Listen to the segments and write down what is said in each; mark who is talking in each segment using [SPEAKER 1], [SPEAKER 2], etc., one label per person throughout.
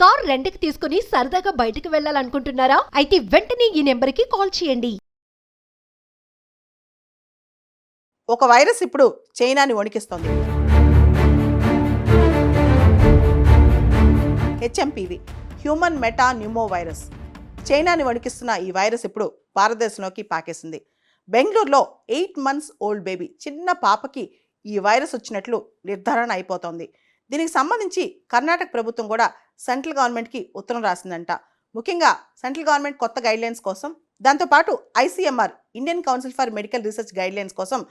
[SPEAKER 1] Car రెంట్‌కి తీసుకుని సరదాగా బయటకు వెళ్ళాలనుకుంటున్నారా? అయితే వెంటనే ఈ నెంబర్‌కి కాల్ చేయండి.
[SPEAKER 2] ఒక వైరస్ ఇప్పుడు చైనాని వణికిస్తోంది. HMPV human metapneumovirus. చైనాని వణికిస్తున్న ఈ వైరస్ ఇప్పుడు భారతదేశంలోకి పాకేసింది. బెంగళూరులో 8 months ఓల్డ్ బేబీ చిన్న పాపకి ఈ వైరస్ వచ్చినట్లు నిర్ధారణ అయిపోతోంది. దీనికి సంబంధించి కర్ణాటక ప్రభుత్వం కూడా సెంట్రల్ గవర్నమెంట్కి ఉత్తరం రాసిందంట. ముఖ్యంగా సెంట్రల్ గవర్నమెంట్ కొత్త గైడ్లైన్స్ కోసం, దాంతోపాటు ICMR Indian council for medical research guidelines కోసం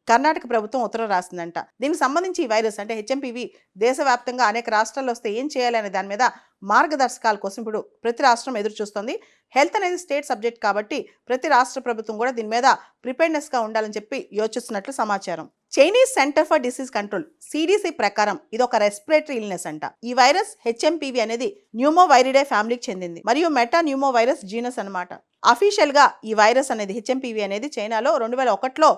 [SPEAKER 2] కర్ణాటక ప్రభుత్వం ఉత్తరం రాసిందంట. దీనికి సంబంధించి ఈ వైరస్ అంటే హెచ్ఎంపీవీ దేశవ్యాప్తంగా అనేక రాష్ట్రాల్లో వస్తే ఏం చేయాలి అనే దాని మీద మార్గదర్శకాల కోసం ఇప్పుడు ప్రతి రాష్ట్రం ఎదురు చూస్తుంది. హెల్త్ అనేది స్టేట్ సబ్జెక్ట్ కాబట్టి ప్రతి రాష్ట్ర ప్రభుత్వం కూడా దీని మీద ప్రిపేర్నెస్గా ఉండాలని చెప్పి యోచిస్తున్నట్లు సమాచారం. Chinese centre for disease control CDC ప్రకారం ఇది ఒక రెస్పిరేటరీ ఇల్నెస్ అంట. ఈ వైరస్ హెచ్ఎంపీవీ అనేది న్యూమోవైరిడే ఫ్యామిలీకి చెందింది మరియు మెటా న్యూమో వైరస్ జీనస్ అనమాట. అఫీషియల్ గా ఈ వైరస్ అనేది హెచ్ఎంపీవీ అనేది చైనాలో 2001లో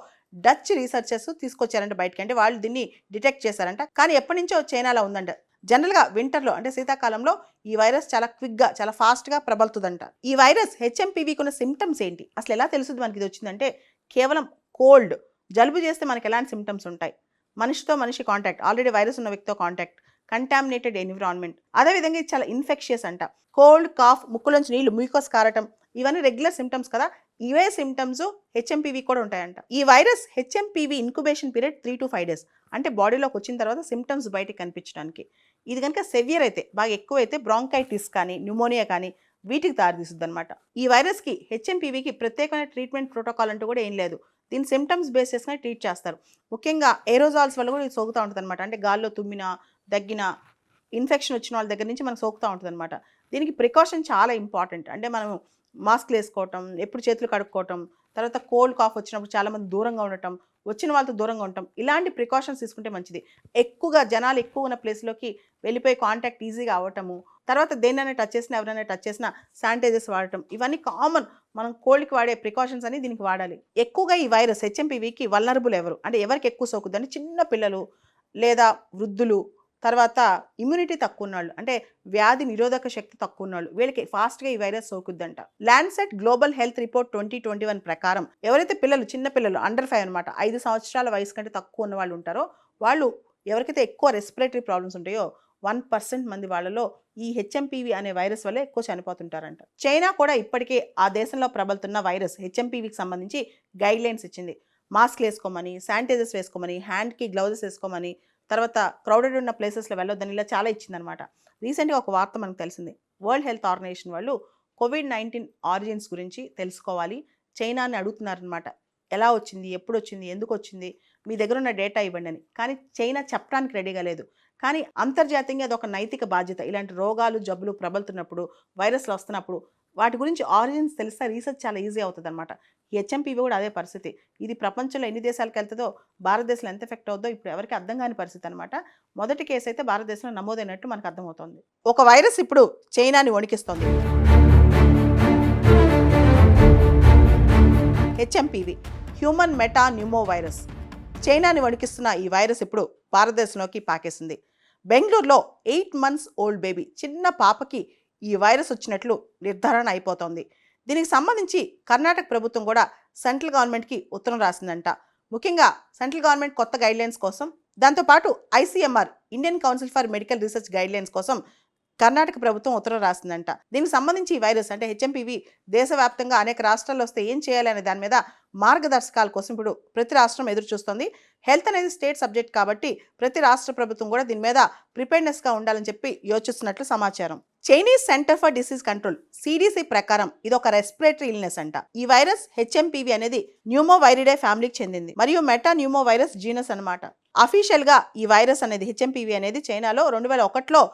[SPEAKER 2] డచ్ రీసెర్చర్స్ తీసుకొచ్చారంట బయటకి. అంటే వాళ్ళు దీన్ని డిటెక్ట్ చేశారంట. కానీ ఎప్పటి నుంచో చైనాలో ఉందంట. జనరల్గా వింటర్లో అంటే శీతాకాలంలో ఈ వైరస్ చాలా క్విక్గా చాలా ఫాస్ట్గా ప్రబలుతుందంట. ఈ వైరస్ హెచ్ఎంపీవీకి ఉన్న సిమ్టమ్స్ ఏంటి, అసలు ఎలా తెలుస్తుంది మనకి ఇది వచ్చిందంటే, కేవలం కోల్డ్, జలుబు చేస్తే మనకి ఎలాంటి సిమ్టమ్స్ ఉంటాయి, మనిషితో మనిషి కాంటాక్ట్, ఆల్రెడీ వైరస్ ఉన్న వ్యక్తితో కాంటాక్ట్, కంటామినేటెడ్ ఎన్విరాన్మెంట్, అదేవిధంగా ఇది చాలా ఇన్ఫెక్షియస్ అంట. కోల్డ్, కాఫ్, ముక్కులోంచి నీళ్లు, మ్యూకస్ కారటం, ఇవన్నీ రెగ్యులర్ సిమ్టమ్స్ కదా. ఇవే సిమ్టమ్స్ హెచ్ఎంపీవీ కూడా ఉంటాయంట. ఈ virus HMPV incubation period 3 to 5 days, అంటే బాడీలోకి వచ్చిన తర్వాత సిమ్టమ్స్ బయటికి కనిపించడానికి. ఇది కనుక సెవియర్ అయితే, బాగా ఎక్కువ అయితే బ్రాంకైటిస్ కానీ న్యూమోనియా కానీ వీటికి దారితీస్తుంది అనమాట. ఈ వైరస్కి హెచ్ఎంపీవీకి ప్రత్యేకమైన ట్రీట్మెంట్ ప్రోటోకాల్ అంటూ కూడా ఏం లేదు. దీని సిమ్టమ్స్ బేస్ చేసుకుని ట్రీట్ చేస్తారు. ముఖ్యంగా ఏరోజాల్స్ వల్ల కూడా ఇది సోకుతూ ఉంటుంది అనమాట. అంటే గాల్లో తుమ్మినా, దగ్గినా, ఇన్ఫెక్షన్ వచ్చిన వాళ్ళ దగ్గర నుంచి మనకు సోకుతూ ఉంటుంది అనమాట. దీనికి ప్రికాషన్ చాలా ఇంపార్టెంట్. అంటే మనం మాస్క్లు వేసుకోవటం, ఎప్పుడు చేతులు కడుక్కోవటం, తర్వాత కోల్డ్ కాఫ్ వచ్చినప్పుడు చాలామంది దూరంగా ఉండటం, వచ్చిన వాళ్ళతో దూరంగా ఉండటం, ఇలాంటి ప్రికాషన్స్ తీసుకుంటే మంచిది. ఎక్కువగా జనాలు ఎక్కువ ఉన్న ప్లేస్లోకి వెళ్ళిపోయి కాంటాక్ట్ ఈజీగా అవ్వటము, తర్వాత దేన్నైనా టచ్ చేసినా, ఎవరైనా టచ్ చేసినా శానిటైజర్స్ వాడటం, ఇవన్నీ కామన్. మనం కోల్డ్కి వాడే ప్రికాషన్స్ అని దీనికి వాడాలి. ఎక్కువగా ఈ వైరస్ హెచ్ఎంపీవీకి వల్నరబుల్ ఎవరు అంటే, ఎవరికి ఎక్కువ సోకుద్ది అంటే చిన్న పిల్లలు లేదా వృద్ధులు, తర్వాత ఇమ్యూనిటీ తక్కువ ఉన్నవాళ్ళు, అంటే వ్యాధి నిరోధక శక్తి తక్కువ ఉన్నవాళ్ళు, వీళ్ళకి ఫాస్ట్గా ఈ వైరస్ సోకుద్దంట. ల్యాండ్సెట్ గ్లోబల్ హెల్త్ రిపోర్ట్ 2021 ప్రకారం ఎవరైతే పిల్లలు, చిన్న పిల్లలు అండర్ 5 అనమాట, 5 సంవత్సరాల వయసు కంటే తక్కువ ఉన్న వాళ్ళు ఉంటారో, వాళ్ళు ఎవరికైతే ఎక్కువ రెస్పిరేటరీ ప్రాబ్లమ్స్ ఉంటాయో 1% మంది వాళ్ళలో ఈ హెచ్ఎంపీవీ అనే వైరస్ వల్లే ఎక్కువ చనిపోతుంటారంట. చైనా కూడా ఇప్పటికే ఆ దేశంలో ప్రబలుతున్న వైరస్ హెచ్ఎంపీవీకి సంబంధించి గైడ్ లైన్స్ ఇచ్చింది. మాస్క్లు వేసుకోమని, శానిటైజర్స్ వేసుకోమని, హ్యాండ్కి గ్లౌజెస్ వేసుకోమని, తర్వాత క్రౌడెడ్ ఉన్న ప్లేసెస్లో వెళ్ళొద్దని, ఇలా చాలా ఇచ్చిందనమాట. రీసెంట్గా ఒక వార్త మనకు తెలిసింది. వరల్డ్ హెల్త్ ఆర్గనైజేషన్ వాళ్ళు కోవిడ్-19 ఆరిజిన్స్ గురించి తెలుసుకోవాలి, చైనాని అడుగుతున్నారనమాట. ఎలా వచ్చింది, ఎప్పుడు వచ్చింది, ఎందుకు వచ్చింది, మీ దగ్గర ఉన్న డేటా ఇవ్వండి అని. కానీ చైనా చెప్పడానికి రెడీగా లేదు. కానీ అంతర్జాతీయంగా అదొక నైతిక బాధ్యత. ఇలాంటి రోగాలు, జబ్బులు ప్రబలుతున్నప్పుడు, వైరస్లు వస్తున్నప్పుడు వాటి గురించి ఆరిజిన్స్ తెలిస్తే రీసెర్చ్ చాలా ఈజీ అవుతుంది అనమాట. హెచ్ఎంపీవీ కూడా అదే పరిస్థితి. ఇది ప్రపంచంలో ఎన్ని దేశాలకు వెళ్తుందో, భారతదేశంలో ఎంత ఎఫెక్ట్ అవుతుందో ఇప్పుడు ఎవరికి అర్థం కాని పరిస్థితి అనమాట. మొదటి కేసు అయితే భారతదేశంలో నమోదైనట్టు మనకు అర్థమవుతోంది. ఒక వైరస్ ఇప్పుడు చైనాని వణికిస్తోంది. HMPV human metapneumovirus. చైనాని వణికిస్తున్న ఈ వైరస్ ఇప్పుడు భారతదేశంలోకి పాకేసింది. బెంగళూరులో 8 months ఓల్డ్ బేబీ చిన్న పాపకి ఈ వైరస్ వచ్చినట్లు నిర్ధారణ అయిపోతోంది. దీనికి సంబంధించి కర్ణాటక ప్రభుత్వం కూడా సెంట్రల్ గవర్నమెంట్కి ఉత్తరం రాసిందంట. ముఖ్యంగా సెంట్రల్ గవర్నమెంట్ కొత్త గైడ్లైన్స్ కోసం, దాంతోపాటు ICMR Indian council for medical research guidelines కోసం కర్ణాటక ప్రభుత్వం ఉత్తరం రాసిందంట. దీనికి సంబంధించి ఈ వైరస్ అంటే హెచ్ఎంపీవీ దేశవ్యాప్తంగా అనేక రాష్ట్రాల్లో వస్తే ఏం చేయాలి అనే దాని మీద మార్గదర్శకాల కోసం ఇప్పుడు ప్రతి రాష్ట్రం ఎదురు చూస్తుంది. హెల్త్ అనేది స్టేట్ సబ్జెక్ట్ కాబట్టి ప్రతి రాష్ట్ర ప్రభుత్వం కూడా దీని మీద ప్రిపేర్నెస్గా ఉండాలని చెప్పి యోచిస్తున్నట్లు సమాచారం. Chinese centre for disease control CDC ప్రకారం ఇది ఒక రెస్పిరేటరీ ఇల్నెస్ అంట. ఈ వైరస్ హెచ్ఎంపీవీ అనేది న్యూమోవైరిడే ఫ్యామిలీకి చెందింది మరియు మెటా న్యూమో వైరస్ జీనస్ అనమాట. అఫీషియల్ గా ఈ వైరస్ అనేది హెచ్ఎంపీవీ అనేది చైనాలో 2001లో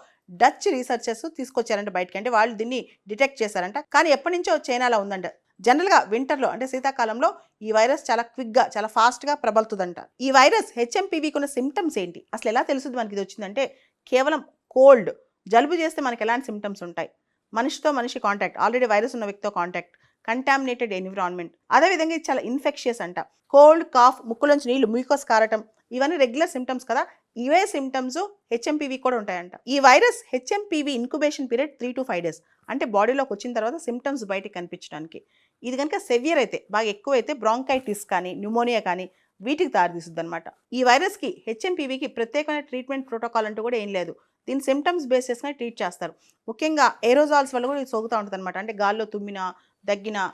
[SPEAKER 2] డచ్ రీసెర్చర్స్ తీసుకొచ్చారంట బయటకి. అంటే వాళ్ళు దీన్ని డిటెక్ట్ చేశారంట. కానీ ఎప్పటి నుంచో చైనాలో ఉందంట. జనరల్గా వింటర్లో అంటే శీతాకాలంలో ఈ వైరస్ చాలా క్విక్గా చాలా ఫాస్ట్గా ప్రబలుతుందంట. ఈ వైరస్ హెచ్ఎంపీవీకి ఉన్న సిమ్టమ్స్ ఏంటి, అసలు ఎలా తెలుస్తుంది మనకి ఇది వచ్చిందంటే, కేవలం కోల్డ్, జలుబు చేస్తే మనకి ఎలాంటి సిమ్టమ్స్ ఉంటాయి, మనిషితో మనిషి కాంటాక్ట్, ఆల్రెడీ వైరస్ ఉన్న వ్యక్తితో కాంటాక్ట్, కంటామినేటెడ్ ఎన్విరాన్మెంట్, అదేవిధంగా ఇది చాలా ఇన్ఫెక్షియస్ అంట. కోల్డ్, కాఫ్, ముక్కులోంచి నీళ్లు, మ్యూకస్ కారటం, ఇవన్నీ రెగ్యులర్ సిమ్టమ్స్ కదా. ఇవే సిమ్టమ్స్ హెచ్ఎంపీవీ కూడా ఉంటాయంట. ఈ virus HMPV incubation period 3 to 5 days, అంటే బాడీలోకి వచ్చిన తర్వాత సిమ్టమ్స్ బయటికి కనిపించడానికి. ఇది కనుక సెవియర్ అయితే, బాగా ఎక్కువైతే బ్రాంకైటిస్ కానీ న్యూమోనియా కానీ వీటికి దారితీస్తుంది అనమాట. ఈ వైరస్కి హెచ్ఎంపీవీకి ప్రత్యేకమైన ట్రీట్మెంట్ ప్రోటోకాల్ అంటూ కూడా ఏం లేదు. దీని సిమ్టమ్స్ బేస్ చేసుకుని ట్రీట్ చేస్తారు. ముఖ్యంగా ఏరోజాల్స్ వల్ల కూడా ఇది సోకుతూ ఉంటుంది అనమాట. అంటే గాల్లో తుమ్మినా, దగ్గినా,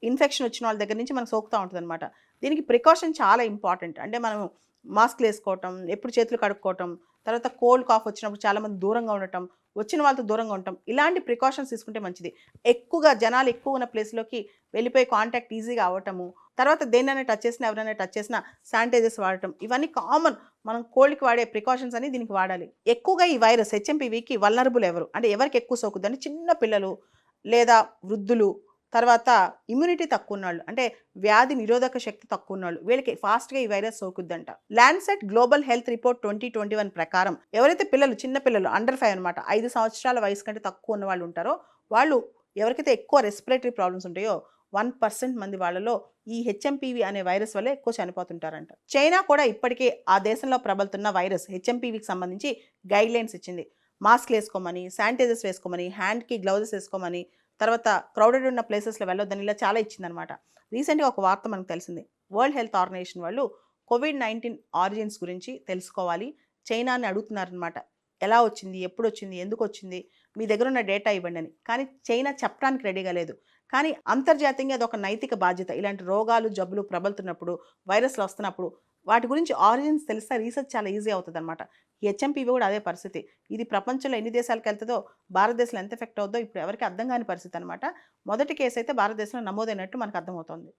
[SPEAKER 2] ఇన్ఫెక్షన్ వచ్చిన వాళ్ళ దగ్గర నుంచి మనకు సోకుతూ ఉంటుంది అనమాట. దీనికి ప్రికాషన్ చాలా ఇంపార్టెంట్. అంటే మనం మాస్క్లు వేసుకోవటం, ఎప్పుడు చేతులు కడుక్కోవటం, తర్వాత కోల్డ్ కాఫ్ వచ్చినప్పుడు చాలామంది దూరంగా ఉండటం, వచ్చిన వాళ్ళతో దూరంగా ఉండటం, ఇలాంటి ప్రికాషన్స్ తీసుకుంటే మంచిది. ఎక్కువగా జనాలు ఎక్కువ ఉన్న ప్లేస్లోకి వెళ్ళిపోయి కాంటాక్ట్ ఈజీగా అవ్వటము, తర్వాత దేన్నైనా టచ్ చేసినా, ఎవరైనా టచ్ చేసినా శానిటైజర్స్ వాడటం, ఇవన్నీ కామన్. మనం కోల్డ్కి వాడే ప్రికాషన్స్ అని దీనికి వాడాలి. ఎక్కువగా ఈ వైరస్ హెచ్ఎంపీవీకి వల్నరబుల్ ఎవరు అంటే ఎవరికి ఎక్కువ సోకుద్ది అంటే చిన్న పిల్లలు లేదా వృద్ధులు, తర్వాత ఇమ్యూనిటీ తక్కువ ఉన్నవాళ్ళు, అంటే వ్యాధి నిరోధక శక్తి తక్కువ ఉన్నవాళ్ళు, వీళ్ళకి ఫాస్ట్గా ఈ వైరస్ సోకుద్దంట. ల్యాన్సెట్ గ్లోబల్ హెల్త్ రిపోర్ట్ 2021 ప్రకారం ఎవరైతే పిల్లలు, చిన్న పిల్లలు అండర్ 5 అనమాట, 5 సంవత్సరాల వయసు కంటే తక్కువ ఉన్న వాళ్ళు ఉంటారో, వాళ్ళు ఎవరికైతే ఎక్కువ రెస్పిరేటరీ ప్రాబ్లమ్స్ ఉంటాయో 1% మంది వాళ్ళలో ఈ హెచ్ఎంపీవీ అనే వైరస్ వల్లే ఎక్కువ చనిపోతుంటారంట. చైనా కూడా ఇప్పటికే ఆ దేశంలో ప్రబలుతున్న వైరస్ హెచ్ఎంపీవీకి సంబంధించి గైడ్ లైన్స్ ఇచ్చింది. మాస్క్లు వేసుకోమని, శానిటైజర్స్ వేసుకోమని, హ్యాండ్కి గ్లౌజెస్ వేసుకోమని, తర్వాత క్రౌడెడ్ ఉన్న ప్లేసెస్లో వెళ్ళొద్దని, ఇలా చాలా ఇచ్చిందనమాట. రీసెంట్గా ఒక వార్త మనకు తెలిసింది. వరల్డ్ హెల్త్ ఆర్గనైజేషన్ వాళ్ళు కోవిడ్-19 ఆరిజిన్స్ గురించి తెలుసుకోవాలి, చైనాని అడుగుతున్నారనమాట. ఎలా వచ్చింది, ఎప్పుడు వచ్చింది, ఎందుకు వచ్చింది, మీ దగ్గర ఉన్న డేటా ఇవ్వండి అని. కానీ చైనా చెప్పడానికి రెడీగా లేదు. కానీ అంతర్జాతీయంగా అదొక నైతిక బాధ్యత. ఇలాంటి రోగాలు, జబ్బులు ప్రబలుతున్నప్పుడు, వైరస్లు వస్తున్నప్పుడు వాటి గురించి ఆరిజిన్స్ తెలిస్తే రీసెర్చ్ చాలా ఈజీ అవుతుంది అనమాట. హెచ్ఎంపీవీ కూడా అదే పరిస్థితి. ఇది ప్రపంచంలో ఎన్ని దేశాలకు వెళ్తుందో, భారతదేశంలో ఎంత ఎఫెక్ట్ అవుతుందో ఇప్పుడు ఎవరికి అర్థం కాని పరిస్థితి అనమాట. మొదటి కేసు అయితే భారతదేశంలో నమోదైనట్టు మనకు అర్థమవుతోంది.